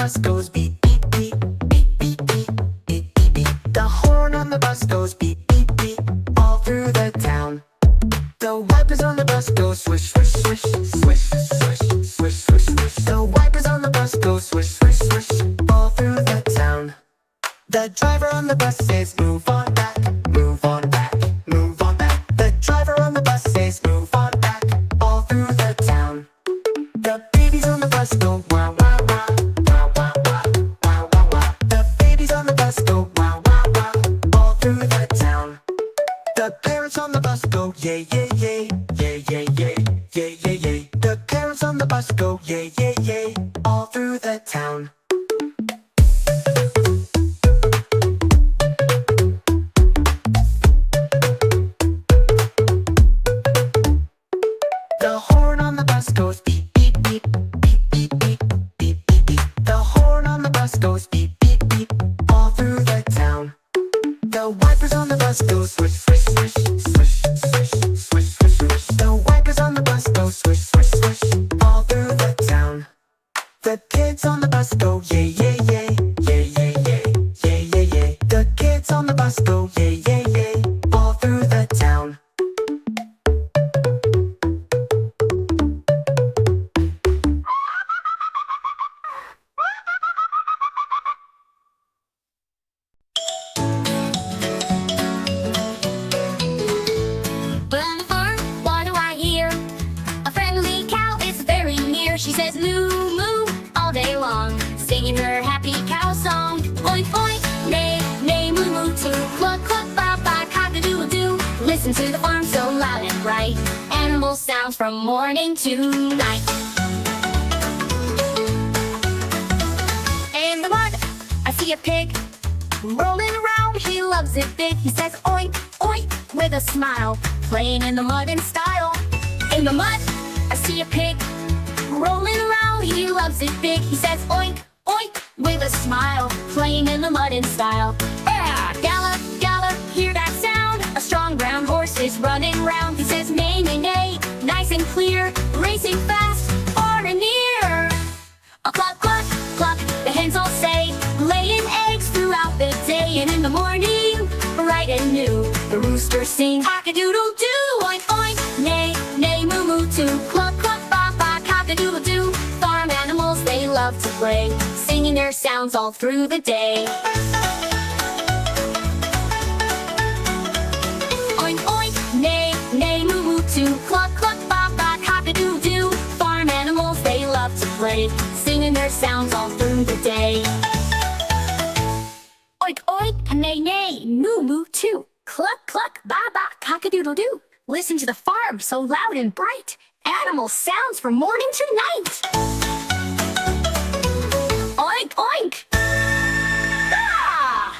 bus goes beep, beep, beep, beep, beep, beep, beep, beep, beep. The horn on the bus goes beep, beep, beep, all through the town. The wipers on the bus go swish, swish, swish, swish, swish, swish, swish, swish. The wipers on the bus go swish, swish, swish, all through the town. The driver on the bus says move on back, move on back, move on back. The driver on the bus says move on back, all through the town. The babies on the bus go wow, wow, wow, wow, wow, wow, wow, wow, wow. The babies on the bus go wow, wow, wow, all through the town. The parents on the bus go yay, yay, yay, yay, yay, yay, yay, yay, yay. The parents on the bus go yay, yay, yay, all through the town. The horn on the bus goes beep, beep, beep, beep, beep, beep, beep, beep, beep. The horn on the bus goes beep, beep, beep, all through the town. The wipers on the bus go swish, swish, swish, swish, swish, swish, swish, swish. The wipers on the bus go swish, swish, swish, all through the town. The kids on the bus go yay, yay, yay, yay, yay, yay, yay, yay, yay. The kids on the bus go yay, yay, yay, all through the town. On the farm, what do I hear? A friendly cow is very near. She says moo, moo, all day long, singing her happy cow song. Oink, oink, neigh, neigh, moo, moo, too. Cluck, cluck, ba, ba, cock-a-doodle-doo. Listen to the farm so loud and bright. Animal sounds from morning to night. In the mud, I see a pig rolling around. He loves it big. He says oink, oink, with a smile, playing in the mud in style. In the mud, I see a pig rolling around. He loves it big. He says oink, oink, with a smile, playing in the mud in style. Yeah! Gallop, gallop, hear that sound? A strong brown horse is running round. He says neigh, neigh, neigh, nice and clear, racing fast, far and near. A cluck, cluck, cluck, the hens all say, laying eggs throughout the day. And in the morning, bright and new, the roosters sing cock-a-doodle-doo. Oink, oink, neigh, neigh, moo, moo, too. Cluck, cluck, ba, ba, cock-a-doodle-doo. Farm animals, they love to play, singing their sounds all through the day. Oink, oink, neigh, neigh, moo, moo, too. Cluck, cluck, ba, ba, cock-a-doodle-doo. Farm animals, they love to play, singing their sounds all through the day. Oink, oink, neigh, neigh, moo, moo, too. Cluck, cluck, ba, ba, cock-a-doodle-doo. Listen to the farm so loud and bright. Animal sounds from morning to night. Oink, oink. Ah!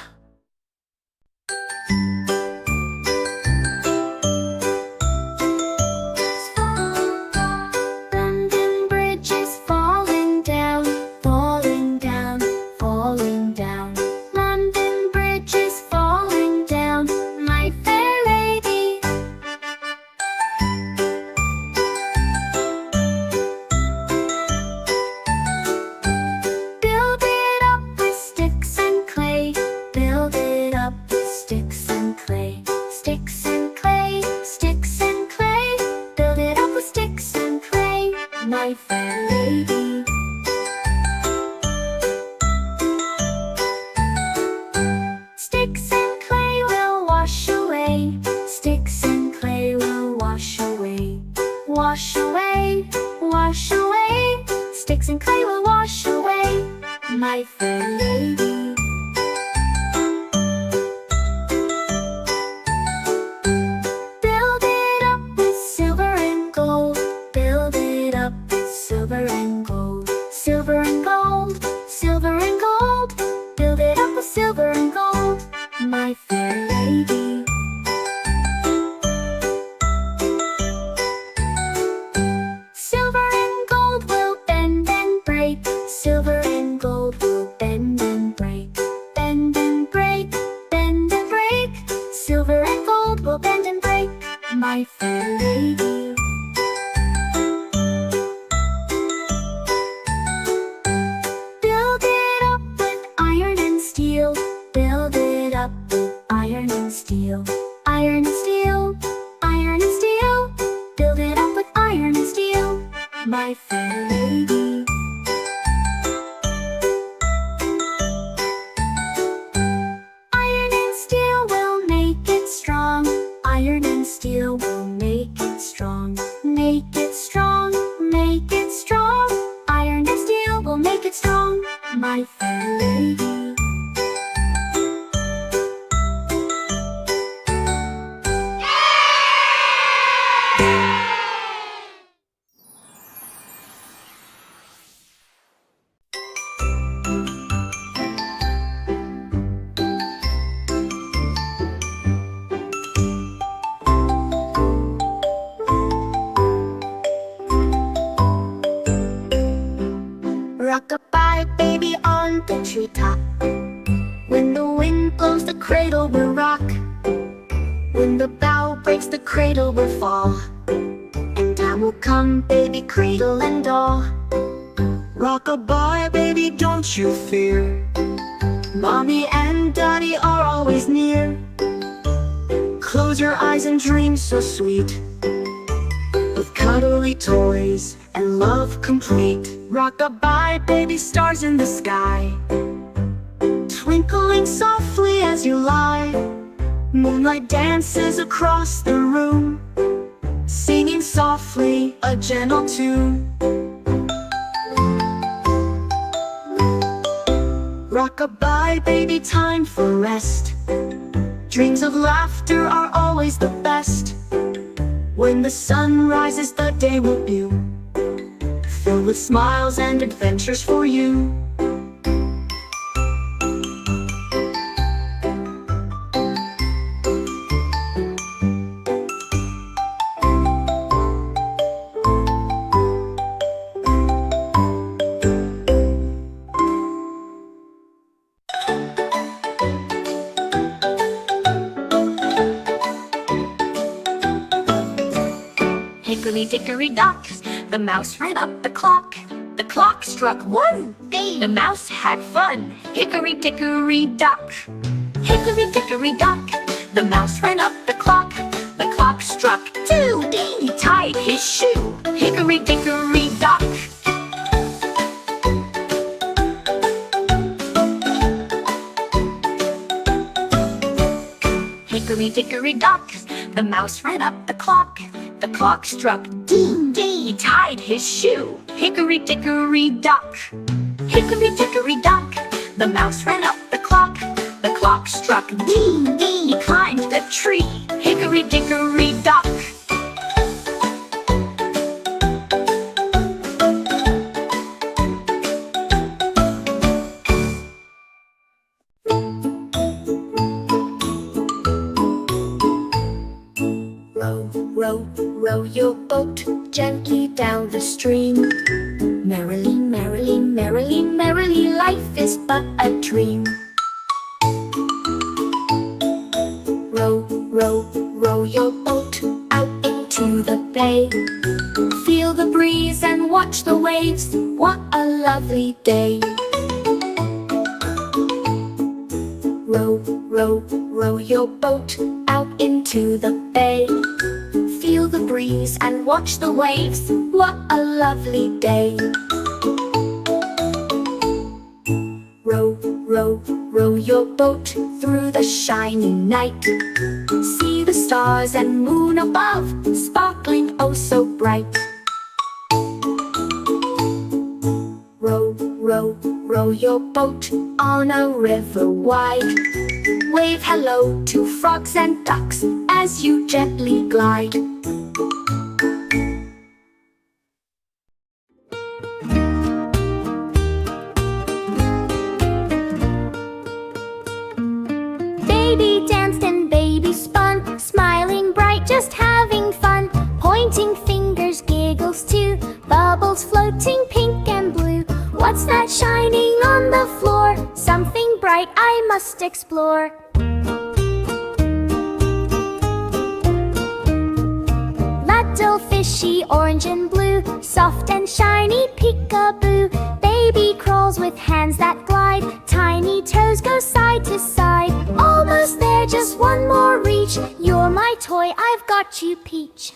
London Bridge is falling down, falling down, falling down. London Bridge is falling down, my fair lady. Build it up with sticks and clay. Build it up with sticks and clay. Sticks and clay, sticks and clay. Build it up with sticks and clay, my fair lady. Sticks and clay will wash away. Sticks and clay will wash away. Wash away, wash away. Sticks and clay will wash away, my fair lady. Build it up with silver and gold. Build it up with silver and gold. Silver and gold, silver and gold. Build it up with silver and gold, my fair lady. Silver and gold will bend and break. Silver and gold will bend and break. Bend and break, bend and break. Silver and gold will bend and break, my fair lady. Build it Rock-a-bye baby on the treetop. When the wind blows the cradle will rock. When the bough breaks the cradle will fall. And time will come baby, cradle and all. Rock-a-bye baby, don't you fear. Mommy and Daddy are always near. Close your eyes and dream so sweet, with cuddly toys and love complete. Rock-a-bye baby, stars in the sky, twinkling softly as you lie. Moonlight dances across the room, singing softly a gentle tune. Rock-a-bye baby, time for rest. Dreams of laughter are always the best. When the sun rises, the day will be filled with smiles and adventures for you. Hickory-dickory-dock, the mouse ran up the clock. The clock struck one. The mouse had fun. Hickory-dickory-dock, hickory-dickory-dock, the mouse ran up the clock. The clock struck two. He tied his shoe. Hickory-dickory-dock. Hickory-dickory-dock, the mouse ran up the clock. The clock struck ding, ding. He tied his shoe. Hickory-dickory-dock, hickory-dickory-dock, the mouse ran up the clock. The clock struck ding, ding. He climbed the tree. Hickory-dickory-dock. Row, row, row your boat gently down the stream. Merrily, merrily, merrily, merrily, life is but a dream. Row, row, row your boat out into the bay. Feel the breeze and watch the waves. What a lovely day. Row, row, row your boat out into the bay. Feel the breeze and watch the waves. What a lovely day. Row, row, row your boat through the shining night. See the stars and moon above, sparkling oh so bright. Row, row, row your boat on a river wide. Wave hello to frogs and ducks as you gently glide. Baby danced and baby spun, smiling bright, just having fun. Pointing fingers, giggles too, bubbles floating pink and blue. What's that shining on the floor? Something bright I must explore. Little fishy, orange and blue, soft and shiny, peekaboo. Baby crawls with hands that glide, tiny toes go side to side. Almost there, just one more reach. You're my toy, I've got you, Peach.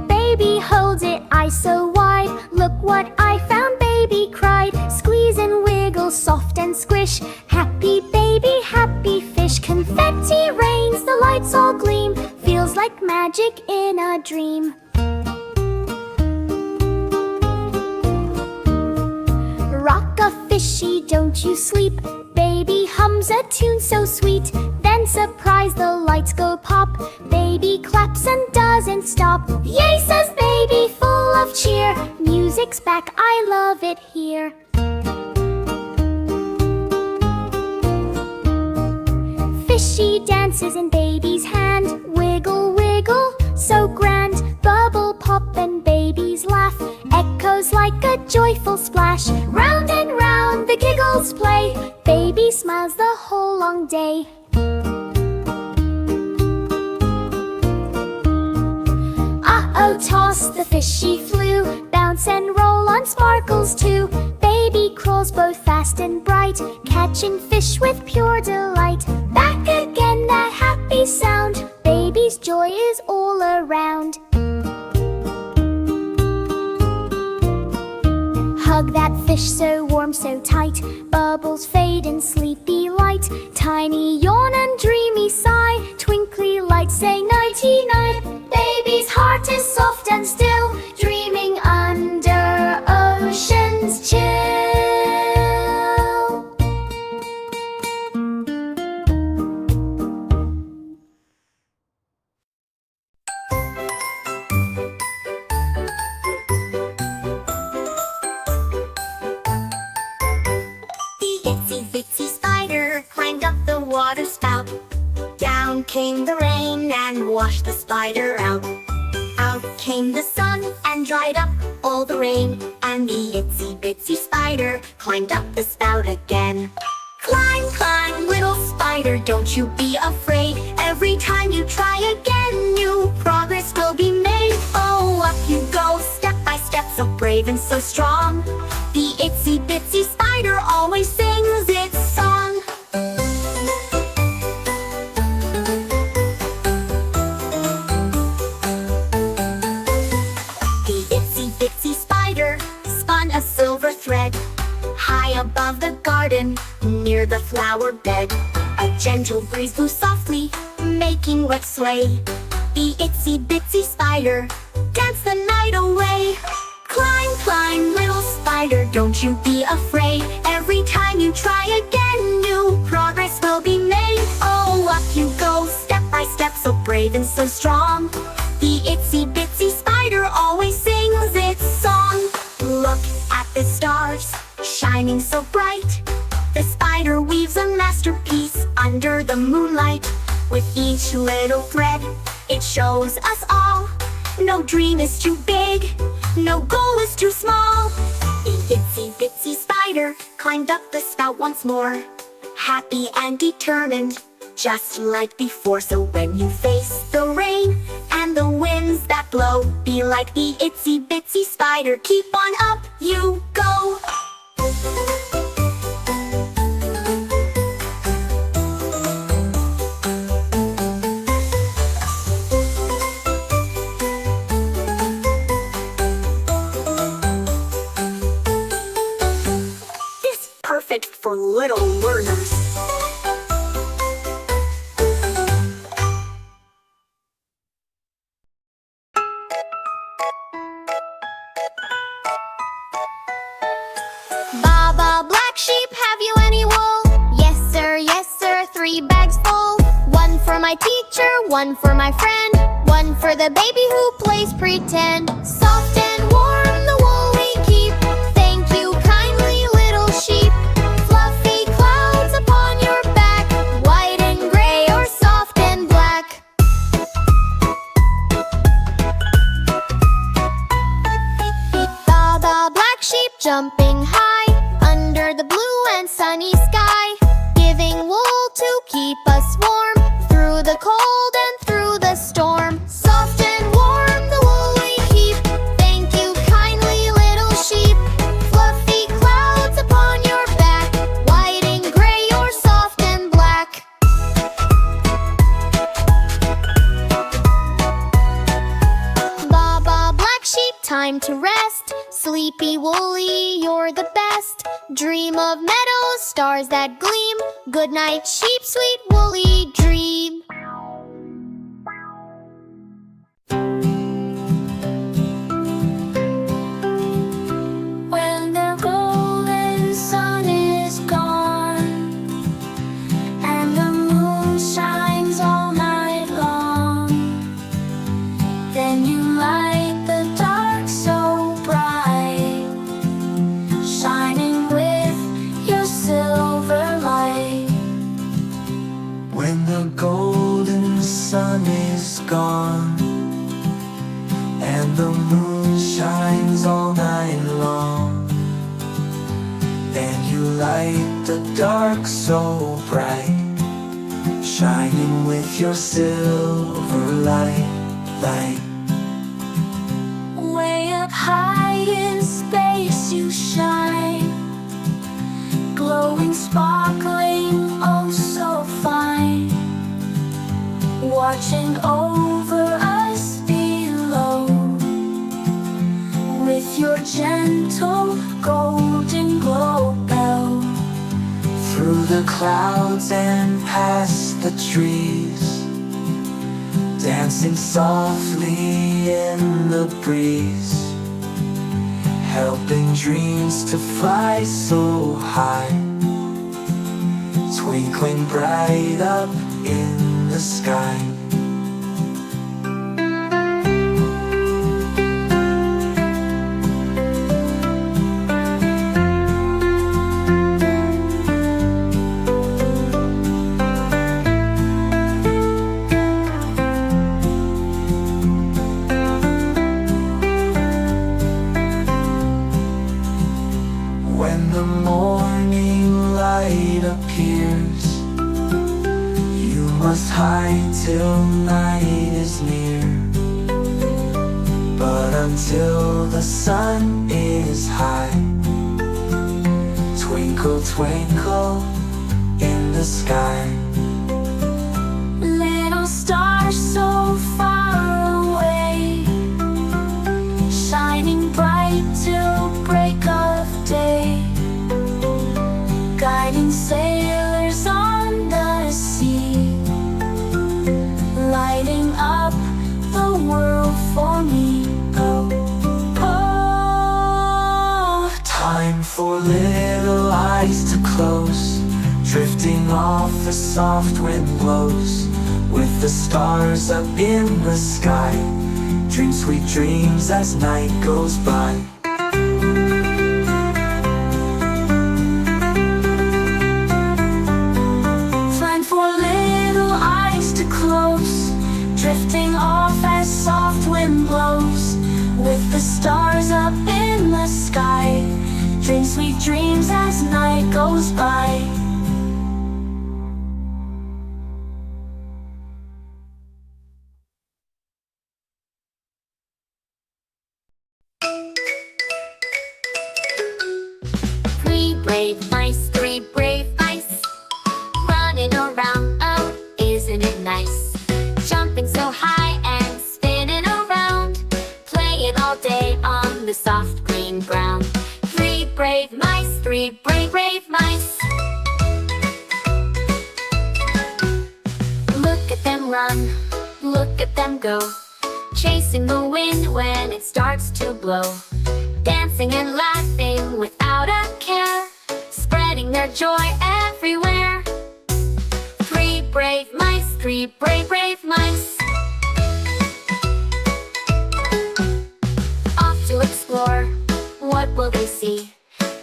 Baby holds it, eyes so wide. Look what I found, baby cried. Squeeze and wiggle, soft and squish. Happy baby, happy fish. Confetti rains, the lights all gleam. Feels like magic in a dream. Fishy, don't you sleep. Baby hums a tune so sweet. Then surprise, the lights go pop. Baby claps and doesn't stop. Yay, says baby, full of cheer. Music's back, I love it here. Fishy dances in baby's hand. Wiggle, wiggle, so grand. Bubble pop and babies laugh. Echoes like a joyful splash. Round and round the giggles play. Baby smiles the whole long day. Uh-oh, toss the fishy flew. Bounce and roll on sparkles too. Baby crawls both fast and bright, catching fish with pure delight. Back again, that happy sound. Baby's joy is all around. Hug that fish so warm, so tight. Bubbles fade in sleepy light. Tiny yawn and dreamy sigh. Twinkly lights say nighty-night. Baby's heart is soft and still, dreaming under ocean's chill. The itsy bitsy spider climbed up the water spout. Down came the rain and washed the spider out. Out came the sun and dried up all the rain. And the itsy bitsy spider climbed up the spout again. Climb, climb, little spider, don't you be afraid. Every time you try again, new progress will be made. Oh, up you go, step by step, so brave and so strong. The itsy bitsy spider always sings its song. The itsy bitsy spider spun a silver thread high above the garden, near the flower bed. A gentle breeze blew softly, making wet sway. The itsy bitsy spider danced the night away. Climb, climb, little spider, don't you be afraid. Every time you try again, new progress will be made. Oh, up you go, step by step, so brave and so strong. The itsy bitsy spider always sings its song. Look at the stars, shining so bright. The spider weaves a masterpiece under the moonlight. With each little thread, it shows us all. No dream is too big, no goal is too small. The itsy bitsy spider climbed up the spout once more, happy and determined, just like before. So when you face the rain and the winds that blow, be like the itsy bitsy spider, keep on up you go. Perfect for little learners. Baba, black sheep, have you any wool? Yes sir, 3 bags full. One for my teacher, one for my friend, one for the baby who plays pretend. Soft and warm the wool we keep. Thank you kindly, little sheep. Fluffy clouds upon your back, white and gray or soft and black. Baba, black sheep, jumping high under the blue and sunny sky, giving wool to keep us warm through the cold and through the storm. Soft and warm the wool we keep. Thank you kindly, little sheep. Fluffy clouds upon your back, white and gray or soft and black. Baba, black sheep, time to rest. Sleepy woolly, you're the best. Dream of meadows, stars that gleam. Good night, sheep, sweet woolly dream. When the golden sun all night long. And you light the dark so bright, shining with your silver light. Way up high in space you shine, glowing, sparkling, oh so fine, watching over us below with your gentle golden glow bell. Through the clouds and past the trees, dancing softly in the breeze, helping dreams to fly so high, twinkling bright up in the sky. When the morning light appears, you must hide till night is near. But until the sun is high, twinkle, twinkle in the sky. Little star so far away, shining bright till break of day, guiding sailors on the sea, lighting up the world for me. Oh, oh. Time for little eyes to close, drifting off the soft wind blows. With the stars up in the sky, dream sweet dreams as night goes by. Time for little eyes to close, drifting off as soft wind blows. With the stars up in the sky, dream sweet dreams as night goes by. Three brave mice, running around, oh, isn't it nice? Jumping so high and spinning around, playing all day on the soft green ground. Three brave brave mice. Look at them run, look at them go, chasing the wind when it starts to blow, dancing and laughing without a care, spreading their joy everywhere. Three brave brave mice. Off to explore, what will they see?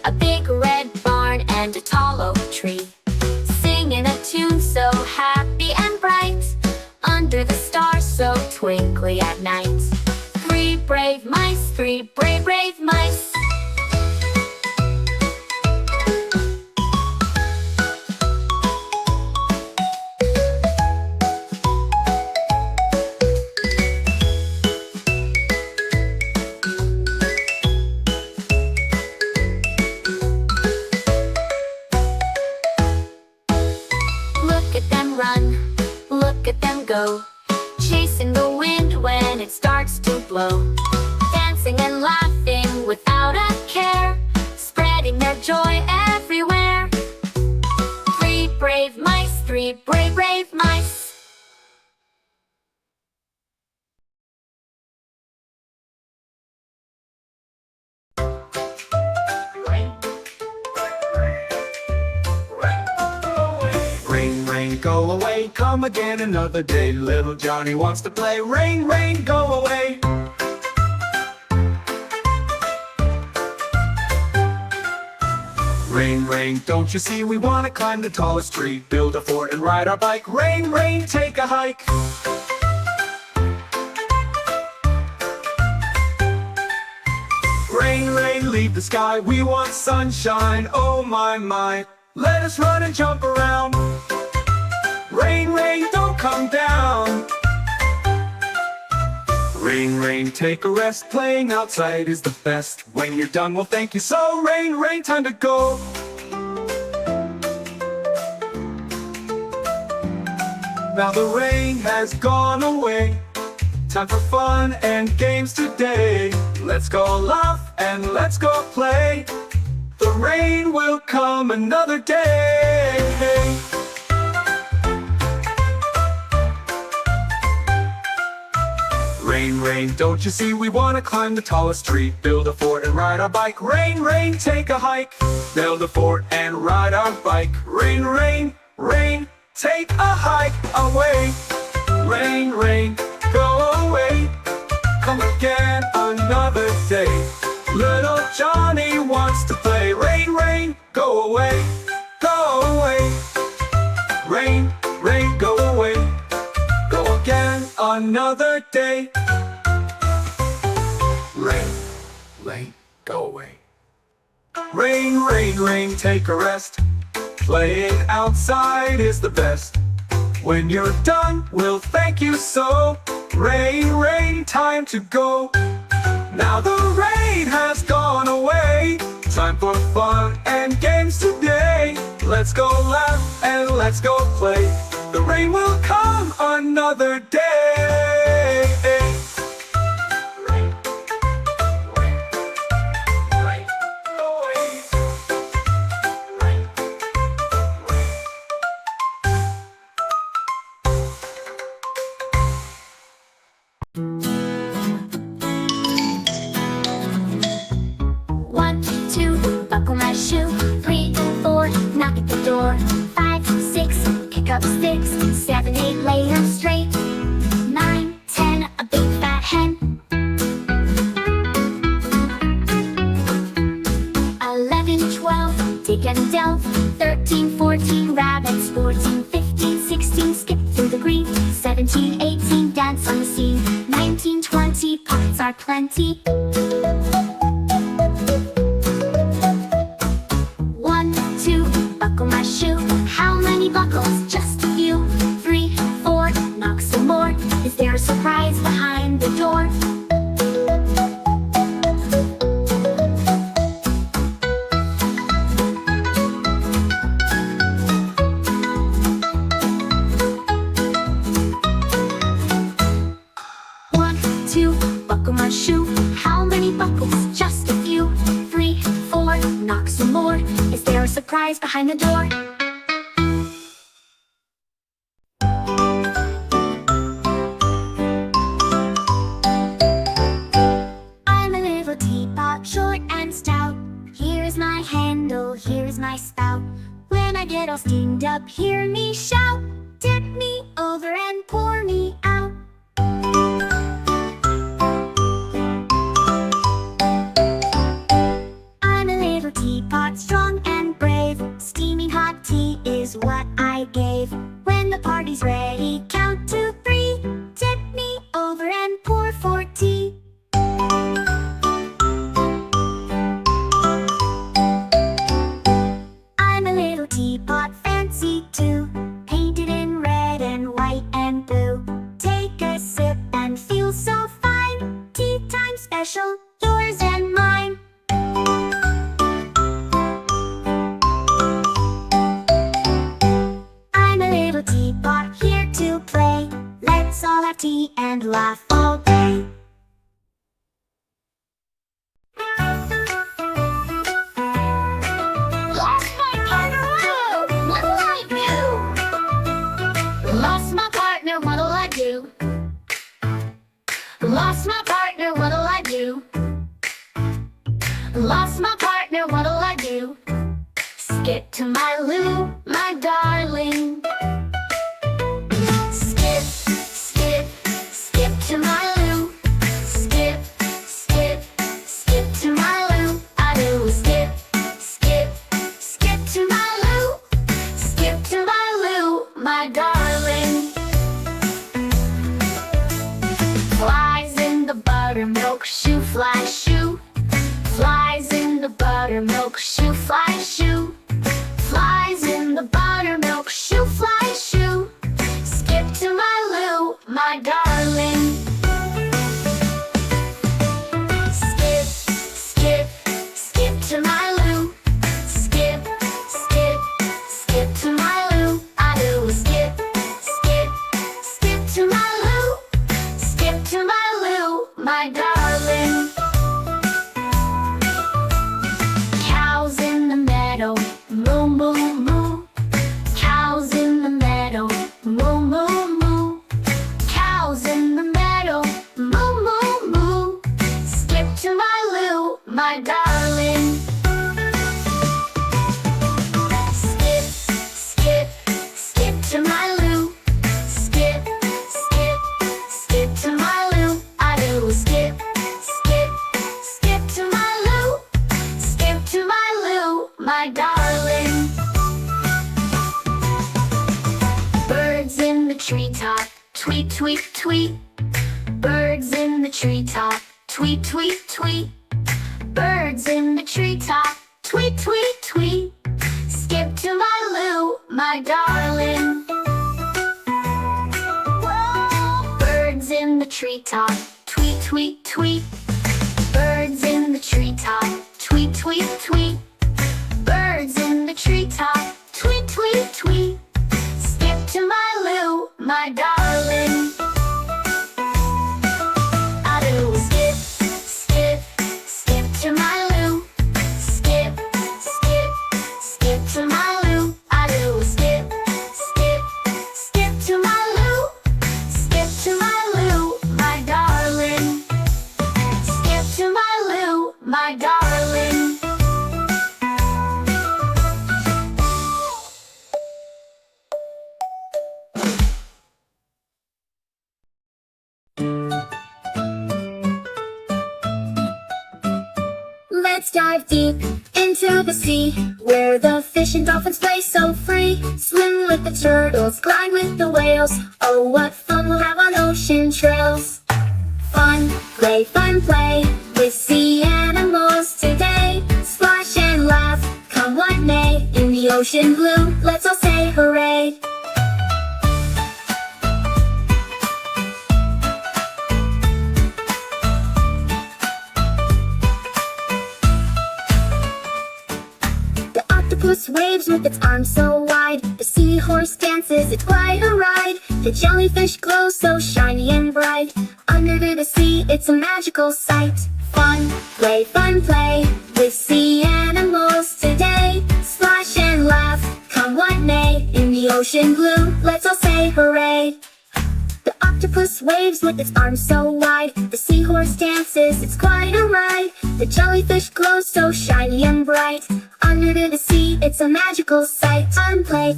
A big red barn and a tall oak tree, singing a tune so happy and bright, under the stars so twinkly at night. Three brave brave mice. Look at them go, chasing the wind when it starts to blow, dancing and laughing without a care, spreading their joy everywhere. Three brave brave mice. Rain, go away, come again another day. Little Johnny wants to play. Rain, rain, go away. Rain, rain, don't you see we wanna climb the tallest tree, build a fort and ride our bike. Rain, rain, take a hike. Rain, rain, leave the sky. We want sunshine, oh my, my. Let us run and jump around. Rain, rain, don't come down. Rain, rain, take a rest. Playing outside is the best. When you're done, we'll thank you so. Rain, rain, time to go. Now the rain has gone away. Time for fun and games today. Let's go laugh and let's go play. The rain will come another day. Rain, rain, don't you see we wanna climb the tallest tree? Build a fort and ride our bike. Rain, rain, take a hike. Build a fort and ride our bike. Rain, rain, rain, take a hike away. Rain, rain, go away. Come again another day. Little Johnny wants to play. Rain, rain, go away. Go away. Rain, rain, go away. Go again another day. Rain, rain, go away. Rain, rain, rain, take a rest. Playing outside is the best. When you're done, we'll thank you so. Rain, rain, time to go. Now the rain has gone away. Time for fun and games today. Let's go laugh and let's go play. The rain will come another day. Rain, rain, rain, go away. Rain, rain. 1, 2, buckle my shoe. 3, 4, knock at the door. 5, 6, pick up sticks. 7, 8, lay them straight. 9, 10, a big fat hen. 11, 12, dig and delve. 13, 14, rabbits. 14, 15, 16, skip through the green. 17, 18, dance on the scene. 19, 20, pockets are plenty. 1, 2, buckle my shoe. How many buckles? Just a few. 3, 4, knock some more. Is there a surprise behind the door? Buckle my shoe. How many buckles? Just a few. 3, 4, knock some more. Is there a surprise behind the door? I'm a little teapot, short and stout. Here is my handle, here is my spout. When I get all steamed up, hear me shout. Tip me over and pour me out. Teapot, strong and brave. Steaming hot tea is what I gave. When the party's ready, count to 3. Tip me over and pour for tea. I'm a little teapot, fancy too. Painted in red and white and blue. Take a sip and feel so fine. Tea time special, yours and mine. Teapot here to play. Let's all have tea and laugh all day. Lost my partner, what'll I do? Lost my partner, what'll I do? Lost my partner, what'll I do? Lost my partner, what'll I do? Skip to my loo, my darling. Skip, skip, skip to my loo. Skip, skip, skip to my loo. I do. Skip, skip, skip to my loo. Skip to my loo, my darling. Flies in the buttermilk shoe, fly shoe. Flies buttermilk shoe, fly shoe. Flies in the buttermilk shoe, fly shoe. Skip to my Lou, my darling. Skip, skip, skip to my Lou. Skip, skip, skip to my Lou. I do skip, skip, skip to my Lou. Skip to my Lou, my darling. Cows in the meadow, moo moo moo. Cows in the meadow, moo moo moo. Cows in the meadow, moo moo moo. Skip to my Lou, my darling. Skip, skip, skip to my Lou. Skip, skip, skip to my Lou. I do skip, skip, skip to my Lou. Skip to my Lou, my darling. Birds in the treetop, tweet, tweet, tweet. Birds in the treetop, tweet, tweet, tweet. Birds in the treetop, tweet, tweet, tweet. Skip to my Lou, my darling. Birds in the treetop, tweet, tweet, tweet. Birds in the treetop, tweet, tweet, tweet. Birds in the treetop, tweet, tweet, tweet. Skip to my Lou, my darling. I do skip, skip, skip to my Lou. Skip, skip, skip to my Lou. I do skip, skip, skip to my Lou. Skip to my Lou, my darling. Skip to my Lou, my darling. Let's dive deep into the sea, where the fish and dolphins play so free. Swim with the turtles, glide with the whales. Oh, what fun we'll have on ocean trails. Fun, play with sea animals today. Splash and laugh, come what may. In the ocean blue, let's all say hooray. The octopus waves with its arms so wide. The seahorse dances, it's quite a ride. The jellyfish glows so shiny and bright. Under the sea, it's a magical sight. Fun, play with sea animals today. Splash and laugh, come what may. In the ocean blue, let's all say hooray. The octopus waves with its arms so wide. The seahorse dances, it's quite a ride. The jellyfish glows so shiny and bright. Under the sea, it's a magical sight. Fun, play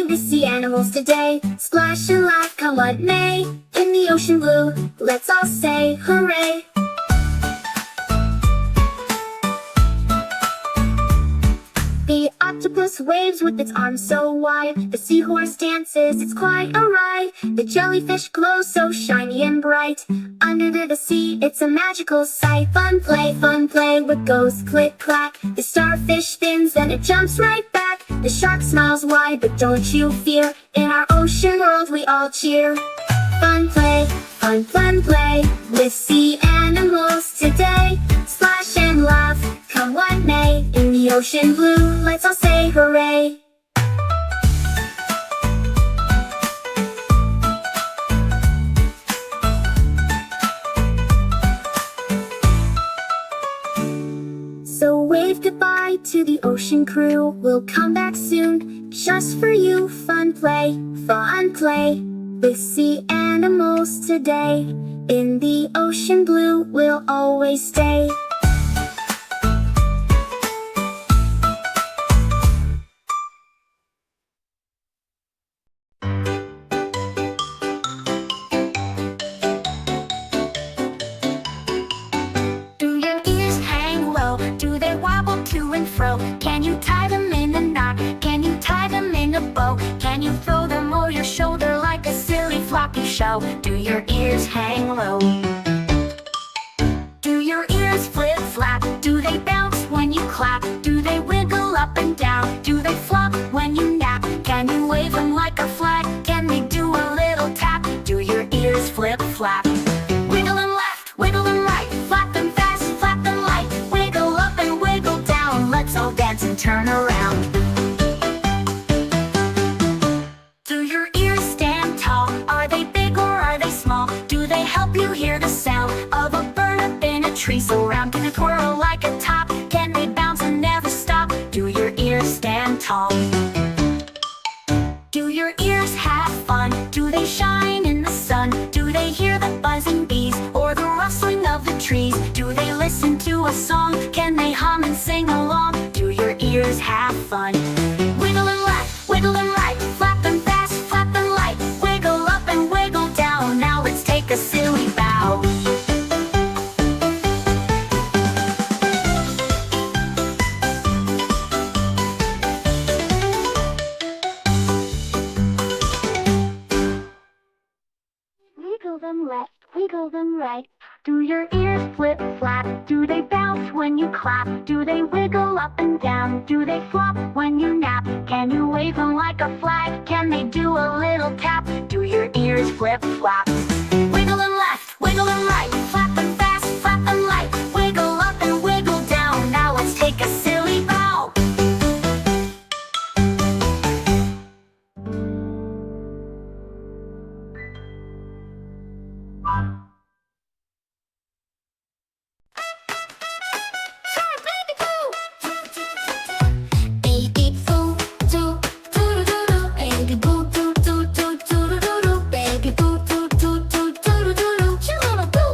with sea animals today. Splash and laugh, come what may. In the ocean blue, let's all say hooray. The octopus waves with its arms so wide. The seahorse dances, it's quite a ride. The jellyfish glows so shiny and bright. Under the sea, it's a magical sight. Fun, play with ghosts, click, clack. The starfish spins and it jumps right back. The shark smiles wide, but don't you fear. In our ocean world, we all cheer. Fun, play with sea animals today. Splash and laugh, come what may. In the ocean blue, let's all say hooray. So wave goodbye to the ocean crew. We'll come back soon, just for you. Fun, play with sea animals today. In the ocean blue, we'll always stay. Do your ears hang low? Do they wobble to and fro? Can you tie them in a knot? Can you tie them in a bow? Can you throw them over your shoulder like a silly floppy show? Do your ears hang low? Do your ears flip flap? Do they bounce when you you clap? Do they wiggle up and down? Do they flop when you nap? Can you wave them like a flag? Can they do a little tap? Do your ears flip-flap? Wiggle them left, wiggle them right, flap them fast, flap them light, wiggle up and wiggle down. Let's all dance and turn around. Do your ears stand tall? Are they big or are they small? Do they help you hear the sound of a bird up in a tree so round? Can they twirl like a top? Can they bounce and never stop? Do your ears stand tall? Do your ears have fun? Do they shine in the sun? Do they hear the buzzing bees or the rustling of the trees? Do they listen to a song? Can they hum and sing along? Do your ears have fun? Wiggle them left, wiggle them right, flap them fast, flap them light, wiggle up and wiggle down. Now let's take a silly bow. Wiggle them left, wiggle them right. Do your ears flip-flap? Do they bounce when you clap? Do they wiggle up and down? Do they flop when you nap? Can you wave them like a flag? Can they do a little tap? Do your ears flip-flap? Wiggle them left, wiggle them right, flap them fast, flap them light, wiggle up and wiggle down. Now let's take a silly bow. Baby boo, doo, doo doo doo. Baby boo, doo doo doo doo doo doo. Baby boo, doo doo doo doo doo doo. You little boo.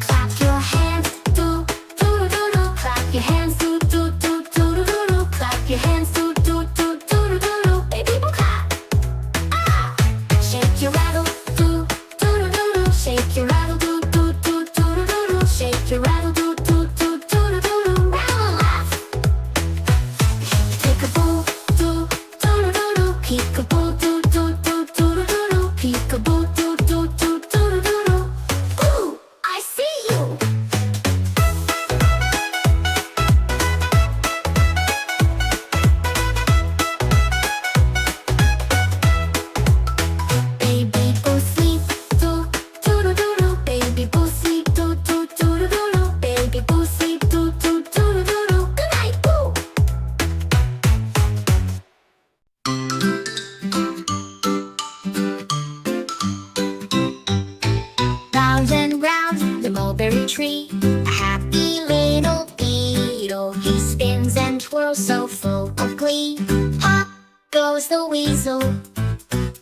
Clap your hands, doo doo doo doo. Clap your hands, doo doo doo doo doo doo. Clap your hands, doo doo doo doo doo doo. Baby boo, clap. Ah! Shake your rattle, doo doo doo doo. Shake your rattle, doo doo doo doo doo doo. Shake your rattle, doo doo doo doo doo doo. Rattle and laugh. Peek-a-boo, doo doo doo doo. Peek-a-boo, doo doo doo doo doo doo. Peek-a-boo, doo doo doo doo doo doo. Boo! I see you. Baby boo sleep, doo doo doo doo doo. Baby boo sleep, doo doo doo doo doo doo. Baby boo sleep, doo doo doo doo doo doo. Good night, boo. Round and round the mulberry tree, a happy little beetle. He spins and twirls so full of glee. Hop goes the weasel.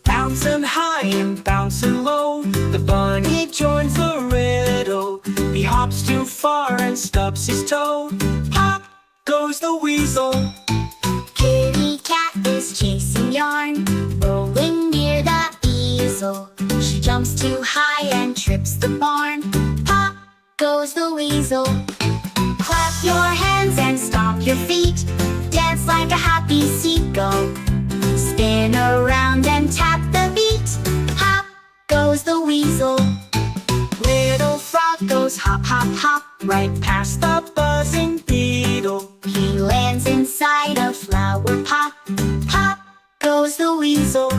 Bouncing high and bouncing low, the bunny joins the riddle. He hops too far and stubs his toe. Hop goes the weasel. Kitty cat is chasing yarn, rolling near the easel. She jumps too high and trips the barn. Pop goes the weasel. Clap your hands and stomp your feet. Dance like a happy seagull. Spin around and tap the beat. Hop goes the weasel. Little frog goes hop, hop, hop, right past the buzzing beetle. He lands inside a flower pot. Pop goes the weasel.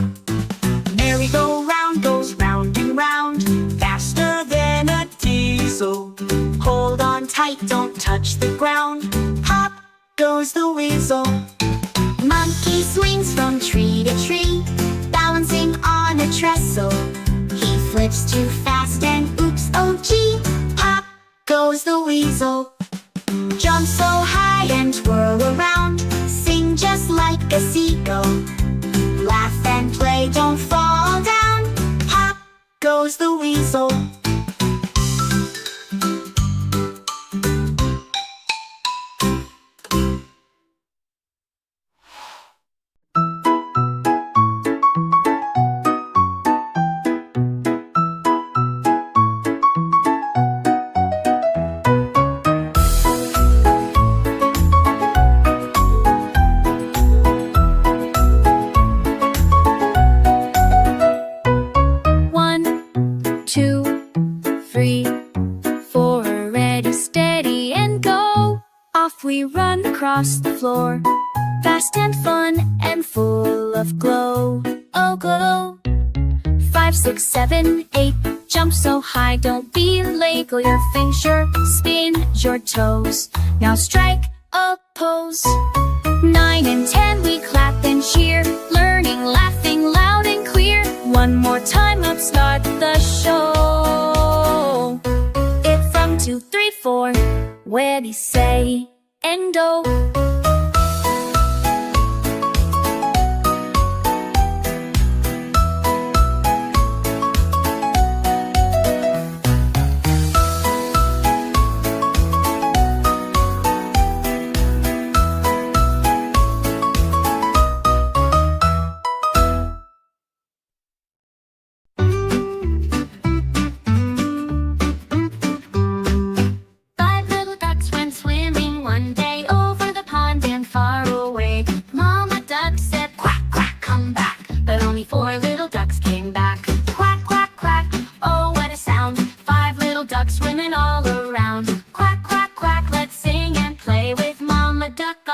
Merry-go-round goes round and round, faster than a diesel. Hold on tight, don't touch the ground. Hop goes the weasel. Monkey swings from tree to tree, balancing on a trestle. He flips too fast and oops, oh gee. Pop goes the weasel. Jump so high and twirl around, sing just like a seagull. Laugh and play, don't fall down. Pop goes the weasel. Off we run across the floor, fast and fun and full of glow. Oh, glow. 5, 6, 7, 8. Jump so high, don't be late. Go your finger, spin your toes. Now strike a pose. 9 and 10, we clap and cheer, learning, laughing loud and clear. One more time, up start the show. It from 2, 3, 4, ready, say, and oh.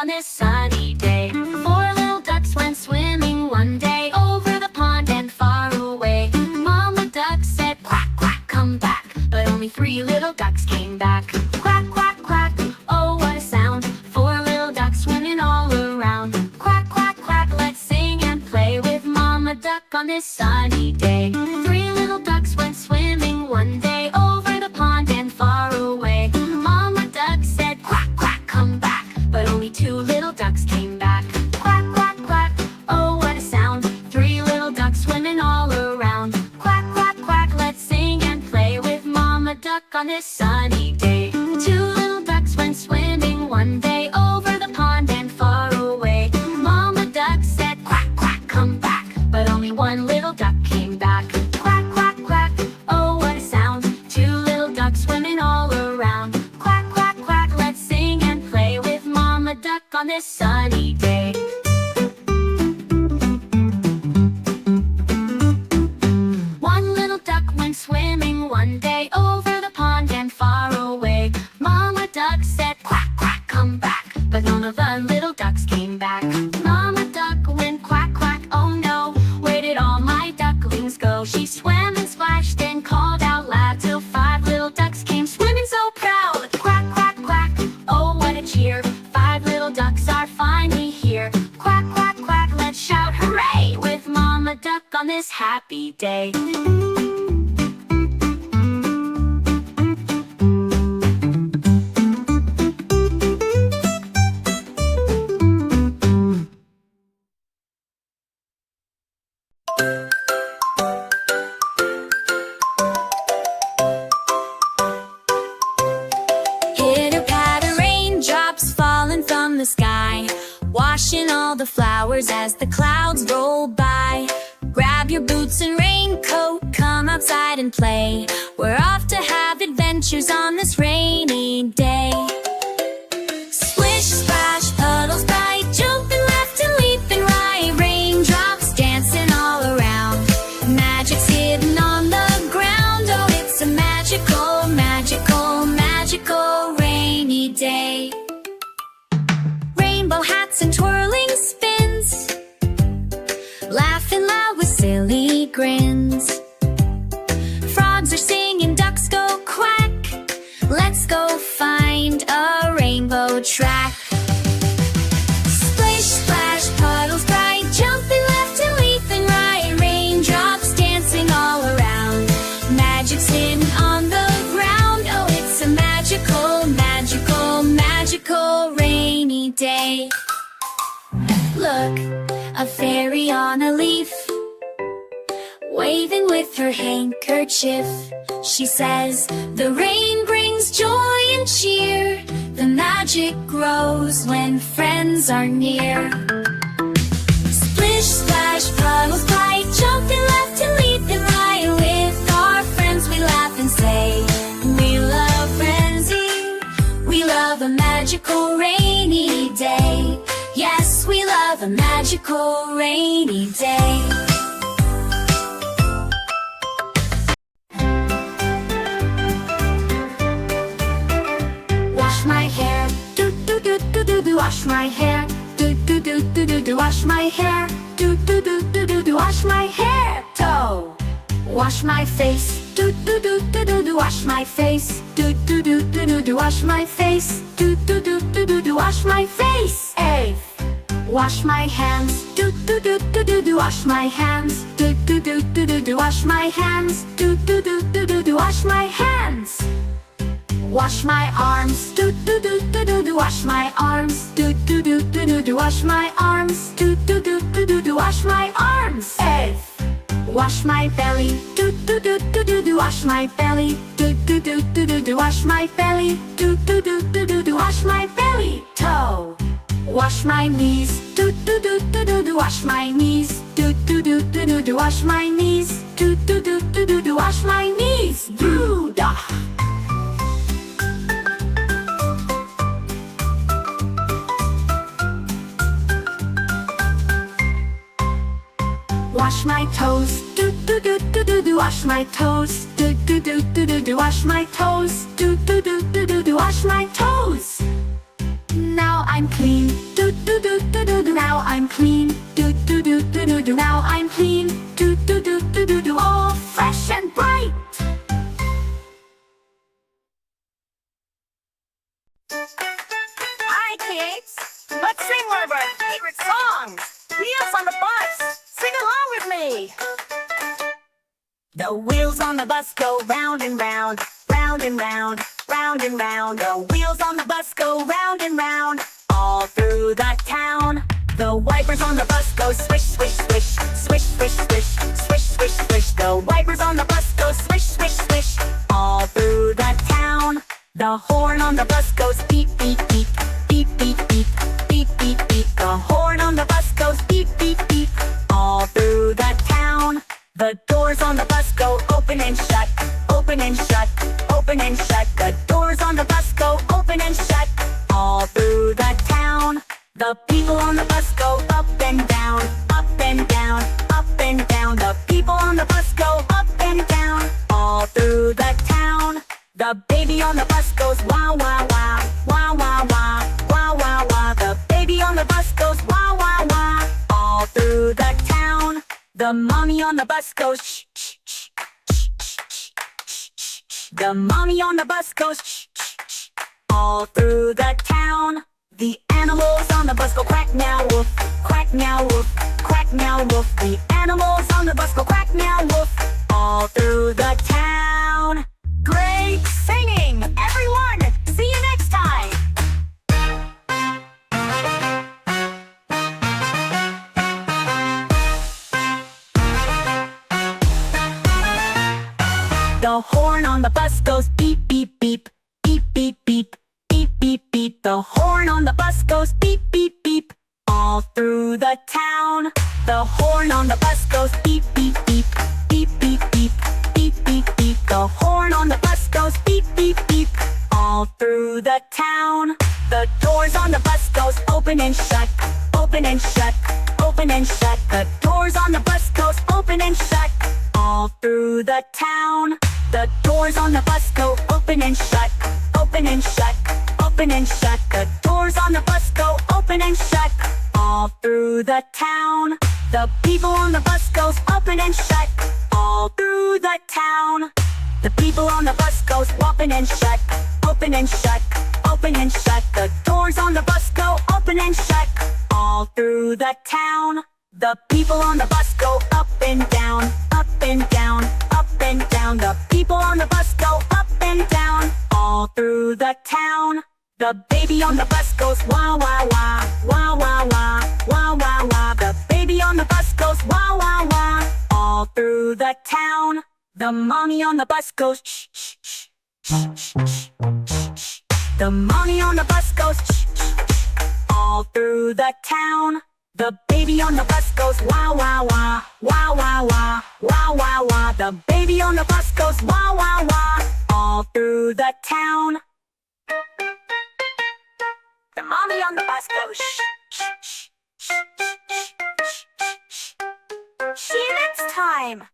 On this sunny day, 4 little ducks went swimming one day over the pond and far away. Mama duck said, quack, quack, come back. But only 3 little ducks came back. Quack, quack, quack, oh what a sound. 4 little ducks swimming all around. Quack, quack, quack, let's sing and play with Mama duck on this sunny day. 3 little ducks went swimming one day over the pond and far away. Mama duck said, quack, quack, come back. But only 2 little ducks came back. Quack, quack, quack, oh what a sound. 3 little ducks swimming all around. Quack, quack, quack, let's sing and play with Mama duck on this sunny day. 2 little ducks went swimming one day over the pond and far away. Mama duck said, quack, quack, come back. But only 1 little duck came back. Quack, quack, quack, oh what a sound. 2 little ducks swimming all around. Quack, quack, quack, let's sing and play with Mama duck on this sunny day. One little duck went swimming one day over the pond and far away. Mama duck said, quack, quack, come back. But none of the little ducks came back. Mama duck went quack, quack, oh no. Where did all my ducklings go? She swam and splashed and called out loud till 5 little ducks came swimming so proud. Quack, quack, quack, oh what a cheer. 5 little ducks are finally here. Quack, quack, quack, let's shout hooray with Mama duck on this happy day. The sky, washing all the flowers as the clouds roll by. Grab your boots and raincoat, come outside and play. We're off to have adventures on this rainy day. Splish, splash, puddles bright, jumping left and leaping right. Raindrops dancing all around, magic's hidden on the ground. Oh, it's a magical, magical, magical rainy day. Rainbow hats and twirling spins, laughing loud with silly grins. Frogs are singing, ducks go quack. Let's go find a rainbow track. Splish, splash, puddles bright, jumping left and leaping right. Raindrops dancing all around, magic's hidden on the ground. Oh, it's a magical, magical, magical rainy day. Look, a fairy on a leaf, waving with her handkerchief. She says, the rain brings joy and cheer. The magic grows when friends are near. Splish, splash, puddles bright, jumping left and leaping right. With our friends we laugh and say, we love frenzy. We love a magical rainy day. Yes, we love a magical rainy day. Wash my hair, do do wash my hair. Do do do do do do wash my hair. Do do do do do do wash my hair. Toe. Wash my face. Do do do do do do wash my face. Do do do do do do wash my face. Do do do do do do wash my face. Eighth. Wash my hands. Do do do do do do wash my hands. Do do do do do do wash my hands. Do do do do do do wash my hands. Wash my arms. Do do do do do do wash my arms. Do do do do do do wash my arms. Do do do do do do wash my arms. Eighth. Wash my belly. Do do do do do do wash my belly. Do do do do do do wash my belly. Do do do do do do wash my belly. Toe. Wash my knees. Do do do do do do wash my knees. Do do do do do do wash my knees. Do do do do do do wash my knees. Buddha. Wash my toes. Do do do do do do wash my toes. Do do do do do do wash my toes. Do do do do do do wash my toes. Now I'm clean. Do do do do do do now I'm clean. Do do do do do do now I'm clean. Do do do do do do all fresh and bright. Hi kids! Let's sing one of our favorite songs! Wheels on the bus! Sing along with me! The wheels on the bus go round and round, round and round, round and round. The wheels on the bus go round and round, all through the town. The wipers on the bus go swish, swish, swish, swish, swish, swish, swish, swish, swish. The wipers on the bus go swish, swish, swish, all through the town. The horn on the bus goes beep, beep, beep, beep, beep, beep, beep, beep, beep. The horn on the bus goes beep, beep, beep, all through the town. The doors on the bus go open and shut, open and shut, open and shut. The doors on the bus go open and shut, all through the town. The people on the bus go up and down, up and down, up and down. The people on the bus go up and down, all through the town. The baby on the bus goes wah, wah, wah, wah, wah, wah, wah, wah, wah. The baby on the bus goes wah, wah, wah, all through the town. The mommy on the bus goes shh, shh, shh, shh, shh, shh, shh, shh. The mommy on the bus goes shh, shh, shh, all through the town. The animals on the bus go quack, meow, woof, quack, meow, woof, quack, meow, woof. The animals on the bus go quack, meow, woof, all through the town. Great singing, everyone! See you next time! The horn on the bus goes beep, beep, beep, beep, beep, beep, beep, beep, beep. The horn on the bus goes beep, beep, beep, all through the town. The horn on the bus goes beep, beep, beep, beep, beep, beep, beep, beep, beep. The horn on the bus goes beep, beep, beep, all through the town. The doors on the bus goes open and shut, open and shut, open and shut. The doors on the bus goes open and shut, all through the town. The doors on the bus go open and shut, open and shut, open and shut. The doors on the bus go open and shut, all through the town. The people on the bus goes open and shut, all through the town. The people on the bus goes open and shut, open and shut, open and shut. The doors on the bus go open and shut, all through the town. The people on the bus go up and down, up and down, up and down. The people on the bus go up and down, all through the town. The baby on the bus goes wah, wah, wah, wah, wah, wah, wah, wah, wah. The baby on the bus goes wah, wah, wah, all through the town. The mommy on the bus goes shh, shh, shh, shh, shh, shh, shh. The mommy on the bus goes shh, shh, shh, all through the town. The baby on the bus goes wah, wah, wah, wah, wah, wah, wah, wah, wah. The baby on the bus goes wah, wah, wah, all through the town. The mommy on the bus goes shh, shh, shh, shh, shh, shh, shh, shh. See you next time.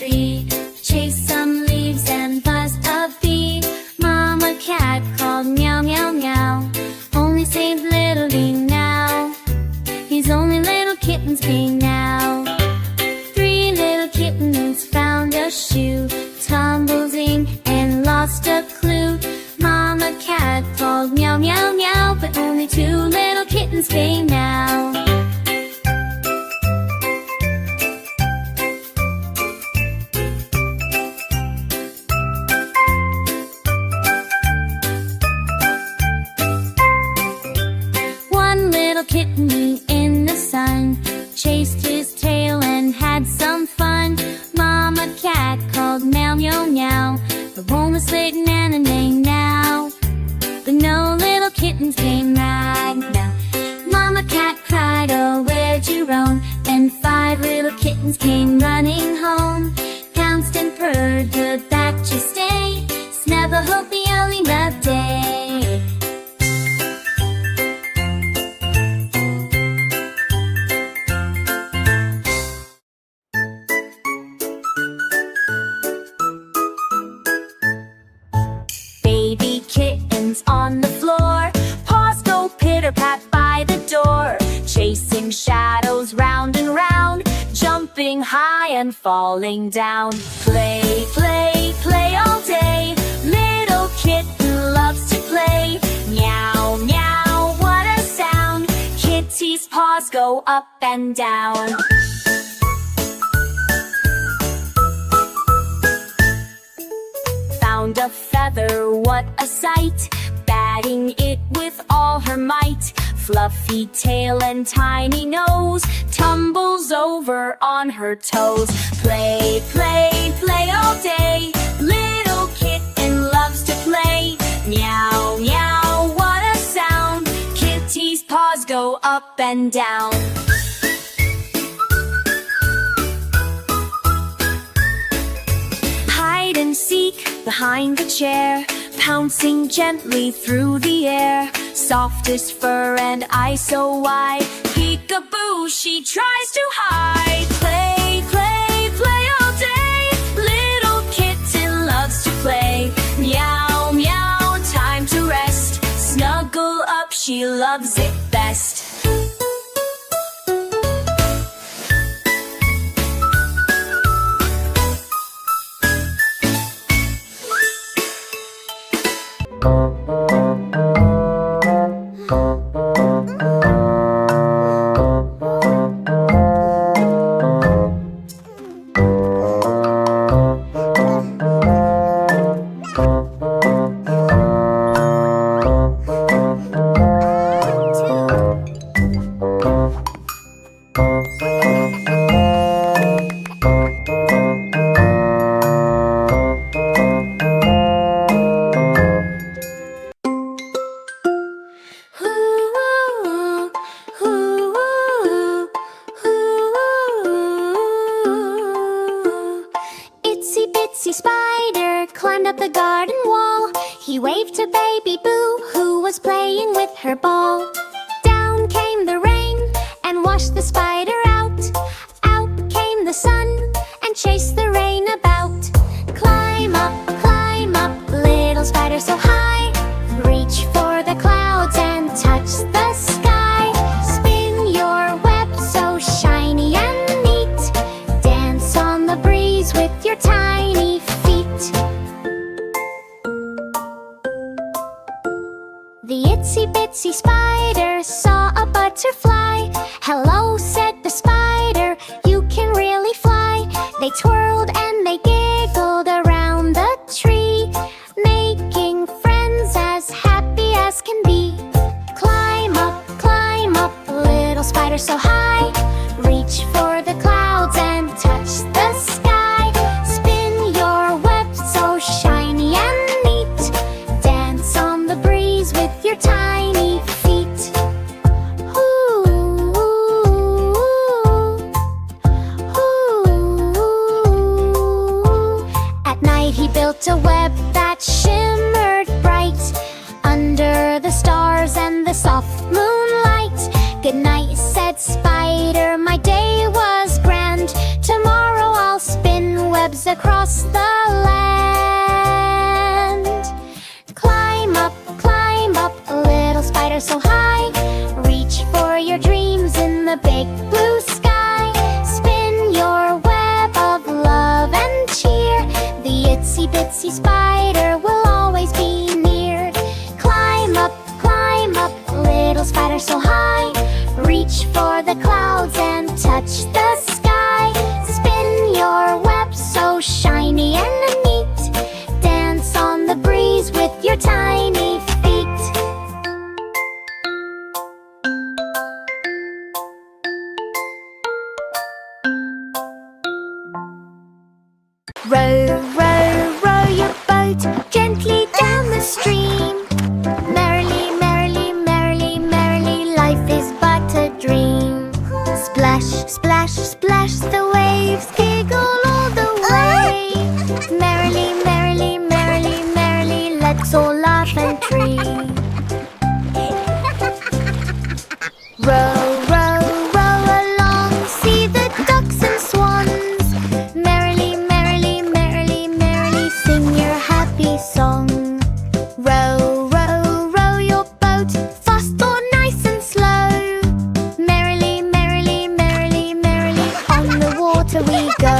tree, chased some leaves and buzzed a bee. Mama cat called meow meow meow, only saved little Lee now. He's only little kitten's king now. 3 little kittens found a shoe, tumbled in and lost a clue. Mama cat called meow meow meow, but only 2 little kittens came now. One little kitten in the sun chased his tail and had some fun. Mama cat called meow meow meow, the one was late and now. But no little kittens came right now. Mama cat cried, oh where'd you roam? Then 5 little kittens came running home. Pounced and purred, good that you stay. Snuggle, hope the only love day. Baby kittens on the floor, paws go pitter-pat by the door, chasing shadows round and round, jumping high and falling down. Play, play, play all day, little kitten loves to play. Meow, meow, what a sound, kitty's paws go up and down. Found a feather, what a sight, batting it with all her might. Fluffy tail and tiny nose, tumbles over on her toes. Play, play, play all day, little kitten loves to play. Meow, meow, what a sound, kitty's paws go up and down. Hide and seek behind the chair, pouncing gently through the air. Softest fur and eyes so wide, peekaboo, she tries to hide. Play, play, play all day, little kitten loves to play. Meow, meow, time to rest, snuggle up, she loves it best. Spider climbed up the garden wall. He waved to baby Boo, who was playing with her ball. Down came the rain and washed the spider out. Out came the sun and chased the rain about. Climb up, little spider so high. Reach for the clouds and touch the sky. Spin your web so shiny and neat. Dance on the breeze with your tiny feet. The itsy bitsy spider saw a butterfly. Hello, said the spider, you can really fly. They twirled and they giggled around the tree, making friends as happy as can be. Climb up, little spider so high. Reach for the clouds and touch the sky. Spin your web so shiny and neat. Dance on the breeze with your tiny feet. Ooh, ooh, ooh. At night he built a web that shimmered bright under the stars and the soft moonlight. Good night, said Spider, my day was grand. Tomorrow I'll spin webs across the land. Climb up, little spider so high. Reach for your dreams in the big blue sky. Spin your web of love and cheer. The itsy bitsy spider will always be near. Climb up, little spider so high. Reach for the clouds and touch the sky. Spin your web so shiny and neat. Dance on the breeze with your tiny feet. Row, row, row your boat gently down the stream. Merrily, merrily, merrily, merrily, life is but a dream. Splash, splash, splash, the waves giggle all the way. Merrily, merrily, merrily, merrily, let's all laugh and tree. Row, row, row along, see the ducks and swans. Merrily, merrily, merrily, merrily, sing your happy song. Row, row, row your boat, fast or nice and slow. Merrily, merrily, merrily, merrily, on the water we go.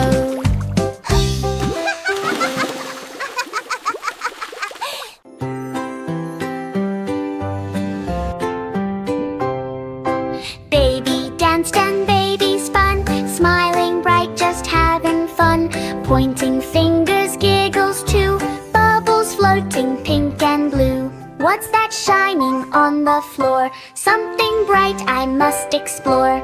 Baby danced and baby spun, smiling bright, just having fun. Pointing fingers, giggles too, bubbles floating pink and blue. What's that shining on the floor? Something bright I must explore.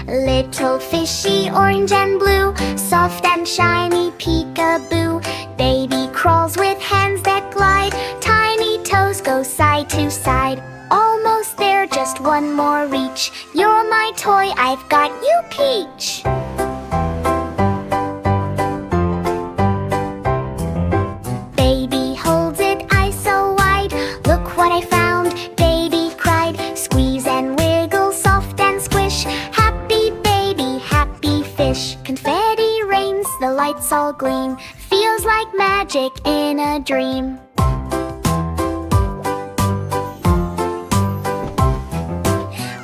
Little fishy, orange and blue, soft and shiny, peekaboo. Baby crawls with hands that glide, tiny toes go side to side. Almost there, just one more reach. You're my toy, I've got you, Peach. Baby holds it, eyes so wide. Look what I found, baby cried. Squeeze and wiggle, soft and squish. Happy baby, happy fish. Confetti rains, the lights all gleam. Feels like magic in a dream.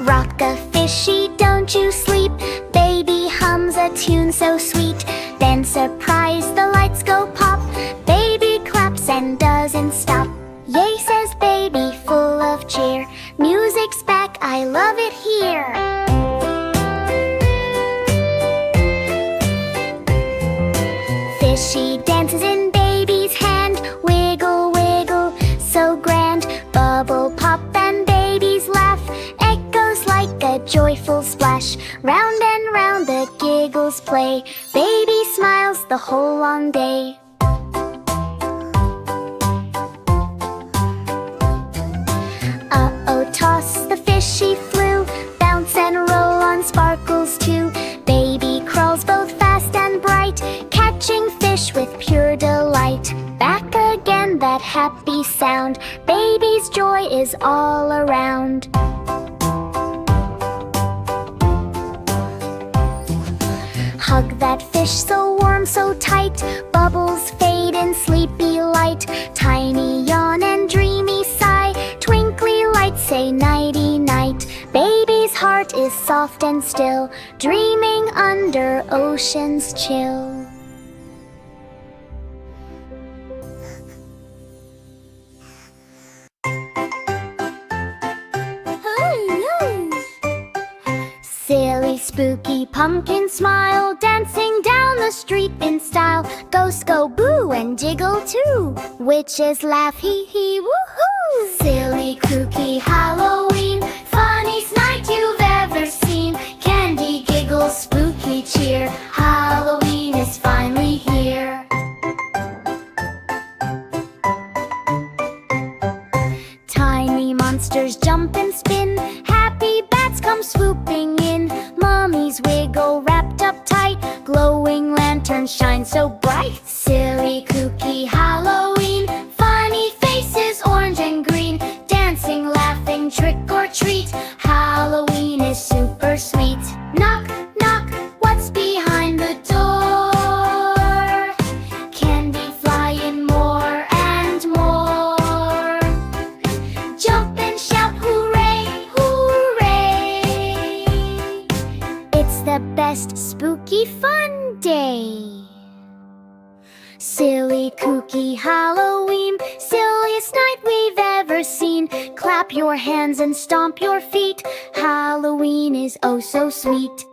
Rock a fishy, don't you sleep. Baby hums a tune so sweet. Then surprise, the lights go pop. Baby claps and doesn't stop. Yay, says baby, full of cheer. Music's back, I love it here. Fishy dances in baby's hand. Wiggle, wiggle, so grand. Bubble pop and baby's laugh echoes like a joyful splash. Round and round the giggles play. Baby smiles the whole long day. Uh-oh, toss the fishy flew. Bounce and roll on sparkles too. Baby crawls both fast and bright, catching fish with pure delight. Back again, that happy sound. Baby's joy is all around. Hug that fish so warm, so tight. Bubbles fade in sleepy light. Tiny yawn and dreamy sigh. Twinkly lights say nighty night. Baby's heart is soft and still, dreaming under ocean's chill. Silly, spooky pumpkin smile, dancing down the street in style. Ghosts go boo and jiggle too. Witches laugh hee hee woohoo. Silly, kooky Halloween, funniest night you've ever seen. Candy, giggle, spooky cheer. Halloween is finally here. Tiny monsters jump and spin. Happy bats come swooping in. Mummies wiggle wrapped up tight. Glowing lanterns shine so bright. Silly, kooky Halloween, funny faces orange and green. Dancing, laughing, trick or treat. Halloween is super sweet. the best spooky fun day. Silly kooky Halloween, silliest night we've ever seen. Clap your hands and stomp your feet, Halloween is oh so sweet.